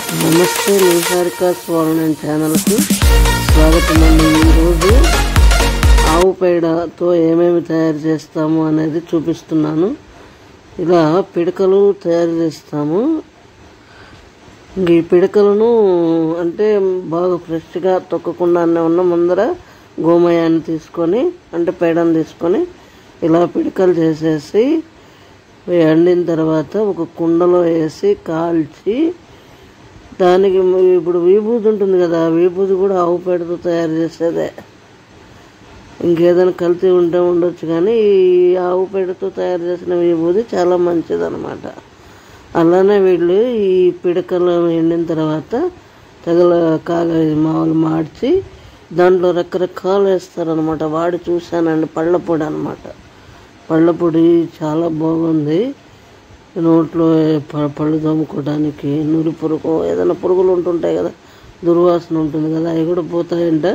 నమస్తే, నిహారిక స్వర్ణ ఛానల్కి స్వాగతం అండి. ఈరోజు ఆవు పేడతో ఏమేమి తయారు చేస్తాము అనేది చూపిస్తున్నాను. ఇలా పిడకలు తయారు చేస్తాము. ఈ పిడకలను అంటే బాగా ఫ్రెష్గా తొక్కకుండా ఉన్న ముందర గోమయాన్ని తీసుకొని అంటే పేడను తీసుకొని ఇలా పిడకలు చేసేసి ఎండిన తర్వాత ఒక కుండలో వేసి కాల్చి దానికి ఇప్పుడు విభూది ఉంటుంది కదా, విభూది కూడా ఆవు పేడతో తయారు చేసేదే. ఇంకేదైనా కల్తీ ఉంటే ఉండొచ్చు, కానీ ఈ ఆవు పేడతో తయారు చేసిన విభూది చాలా మంచిదన్నమాట. అలానే వీళ్ళు ఈ పిడకలు ఎండిన తర్వాత మామూలు మార్చి దాంట్లో రకరకాలు వేస్తారనమాట. వాడి చూశానండి, పళ్ళపొడి అనమాట. పళ్ళపొడి చాలా బాగుంది. నోట్లో పళ్ళు తోముకోవడానికి, నురి పురుగు, ఏదైనా పురుగులు ఉంటుంటాయి కదా, దుర్వాసన ఉంటుంది కదా, అవి కూడా పోతాయంట.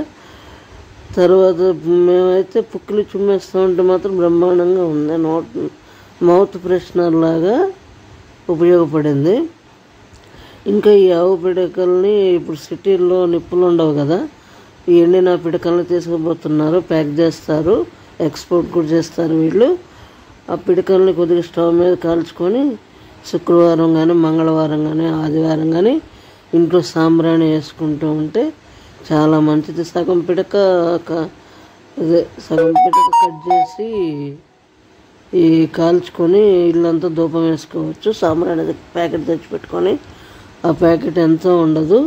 తర్వాత మేమైతే పుక్కిలి చుమ్మేస్తూ ఉంటే మాత్రం బ్రహ్మాండంగా ఉంది. మౌత్ ఫ్రెషనర్ లాగా ఉపయోగపడింది. ఇంకా ఈ ఆవు పిడకల్ని ఇప్పుడు సిటీల్లో నిప్పులు ఉండవు కదా, ఈ ఎండిన పిడకల్ని తీసుకుపోతున్నారు, ప్యాక్ చేస్తారు, ఎక్స్పోర్ట్ కూడా చేస్తారు వీళ్ళు. ఆ పిడకల్ని కొద్దిగా స్టవ్ మీద కాల్చుకొని శుక్రవారం కానీ, మంగళవారం కానీ, ఆదివారం కానీ ఇంట్లో సాంబ్రాణి వేసుకుంటూ ఉంటే చాలా మంచిది. సగం పిడక కట్ చేసి ఈ కాల్చుకొని ఇల్లంతా ధూపం వేసుకోవచ్చు. సాంబ్రాణి ప్యాకెట్ తెచ్చిపెట్టుకొని, ఆ ప్యాకెట్ ఎంతో ఉండదు,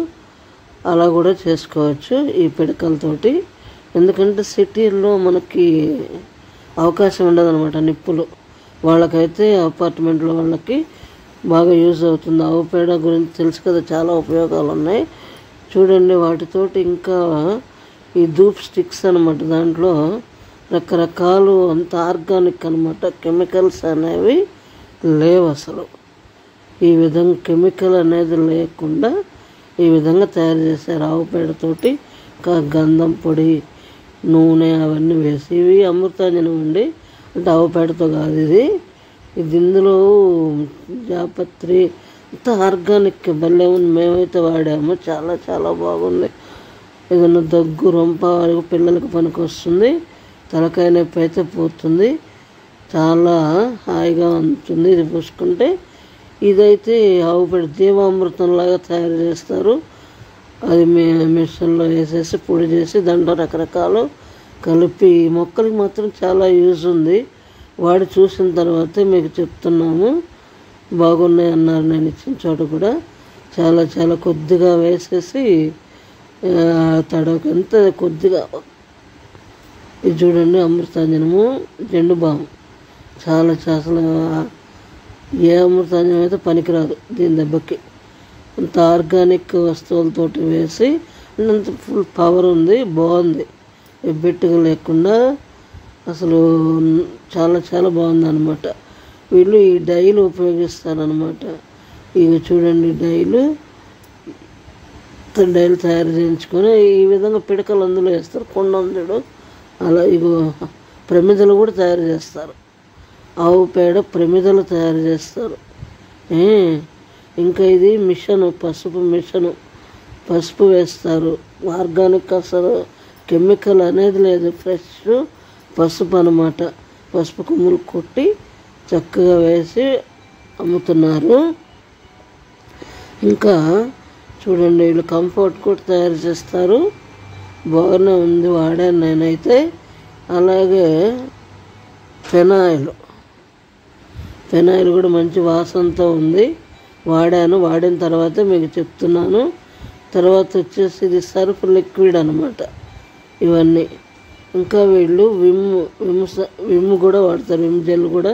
అలా కూడా చేసుకోవచ్చు ఈ పిడకలతోటి. ఎందుకంటే సిటీల్లో మనకి అవకాశం ఉండదు అనమాట నిప్పులు. వాళ్ళకైతే అపార్ట్మెంట్లో వాళ్ళకి బాగా యూజ్ అవుతుంది. ఆవు పేడ గురించి తెలుసు కదా, చాలా ఉపయోగాలు ఉన్నాయి. చూడండి, వాటితోటి ఇంకా ఈ ధూప్ స్టిక్స్ అనమాట. దాంట్లో రకరకాలు, అంత ఆర్గానిక్ అనమాట. కెమికల్స్ అనేవి లేవు అసలు. ఈ విధంగా కెమికల్ అనేది లేకుండా ఈ విధంగా తయారు చేశారు ఆవు పేడతోటి. గంధం పొడి, నూనె అవన్నీ వేసి, ఇవి అమృతాంజనం అండి, అంటే ఆవు పేడతో కాదు ఇది. ఇందులో జాపత్రి అంతా ఆర్గానిక్ భలే ఉంది. మేమైతే వాడాము, చాలా చాలా బాగుంది. ఏదైనా దగ్గు, రొంప పిల్లలకు పనికి వస్తుంది. తలకాయ నొప్పి అయితే పోతుంది, చాలా హాయిగా ఉంటుంది ఇది పూసుకుంటే. ఇదైతే ఆవు పేడ జీవామృతంలాగా తయారు చేస్తారు. అది మిషన్లో వేసేసి పొడి చేసి దాంట్లో రకరకాలు కలిపి, మొక్కలకి మాత్రం చాలా యూజ్ ఉంది. వాడి చూసిన తర్వాతే మీకు చెప్తున్నాము. బాగున్నాయి అన్నారు నేను ఇచ్చిన చోట కూడా. చాలా చాలా కొద్దిగా వేసేసి తడవకంత కొద్దిగా. ఇది చూడండి, అమృతాంజనము, జెండు బాము. చాలా అసలు ఏ అమృతాంజనం అయితే పనికిరాదు దీని దెబ్బకి. అంత ఆర్గానిక్ వస్తువులతోటి వేసి అంత ఫుల్ పవర్ ఉంది, బాగుంది, ఎబ్బెట్టుగా లేకుండా అసలు చాలా చాలా బాగుంది అనమాట. వీళ్ళు ఈ డైలు ఉపయోగిస్తారనమాట. ఇవి చూడండి, డైలు తయారు చేయించుకొని ఈ విధంగా పిడకలు అందులో వేస్తారు. కొండందుడు అలా ఇగో ప్రమిదలు కూడా తయారు చేస్తారు. ఆవు పేడ ప్రమిదలు తయారు చేస్తారు. ఇంకా ఇది మిషను, పసుపు మిషను, పసుపు వేస్తారు. ఆర్గానిక్, అసలు కెమికల్ అనేది లేదు, ఫ్రెష్ పసుపు అనమాట. పసుపు కొమ్ములు కొట్టి చక్కగా వేసి అమ్ముతున్నారు. ఇంకా చూడండి, వీళ్ళు కంఫర్ట్ కూడా తయారు చేస్తారు. బాగానే ఉంది, వాడాను నేనైతే. అలాగే ఫెనాయిల్ కూడా మంచి వాసనతో ఉంది, వాడాను. వాడిన తర్వాత మీకు చెప్తున్నాను. తర్వాత వచ్చేసి ఇది సర్ఫ్ లిక్విడ్ అనమాట ఇవన్నీ. ఇంకా వీళ్ళు విమ్ కూడా వాడతారు, విమ్ జెల్ కూడా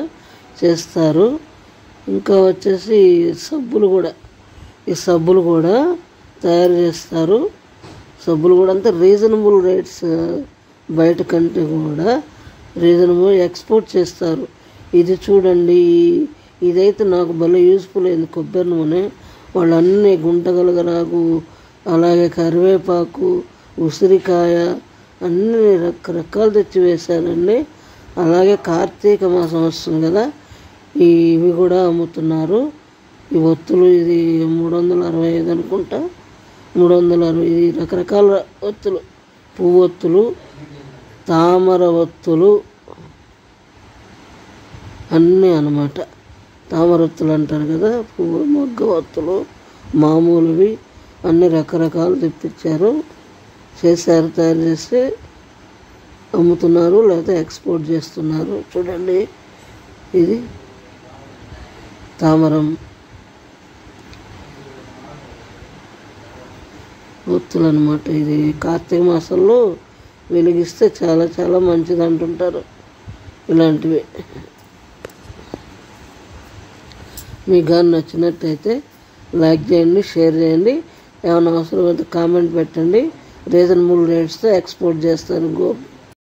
చేస్తారు. ఇంకా వచ్చేసి ఈ సబ్బులు కూడా తయారు చేస్తారు. సబ్బులు కూడా అంతా రీజనబుల్ రేట్స్, బయట కంటే కూడా రీజనబుల్, ఎక్స్పోర్ట్ చేస్తారు. ఇది చూడండి, ఇదైతే నాకు భలే యూస్ఫుల్ అయింది. కొబ్బరి నూనె వాళ్ళన్నీ గుంటగలగరాకు, అలాగే కరివేపాకు, ఉసిరికాయ అన్నీ రకరకాలు తెచ్చి వేశారండి. అలాగే కార్తీక మాసం వస్తుంది కదా, ఇవి కూడా అమ్ముతున్నారు. ఈ ఒత్తులు ఇది 365 అనుకుంటా, 360. ఇది రకరకాల ఒత్తులు, పువ్వొత్తులు, తామర ఒత్తులు అన్నీ అన్నమాట. తామర ఒత్తులు అంటారు కదా, పువ్వు మొగ్గ ఒత్తులు, మామూలువి అన్ని రకరకాలు తెప్పించారు, తయారు చేసి అమ్ముతున్నారు, లేకపోతే ఎక్స్పోర్ట్ చేస్తున్నారు. చూడండి, ఇది తామరం ఒత్తులు అన్నమాట. ఇది కార్తీక మాసంలో వెలిగిస్తే చాలా చాలా మంచిది అంటుంటారు ఇలాంటివి. మీకు కానీ నచ్చినట్టయితే లైక్ చేయండి, షేర్ చేయండి. ఏమైనా అవసరమైతే కామెంట్ పెట్టండి. రీజనబుల్ రేట్స్తో ఎక్స్పోర్ట్ చేస్తారు.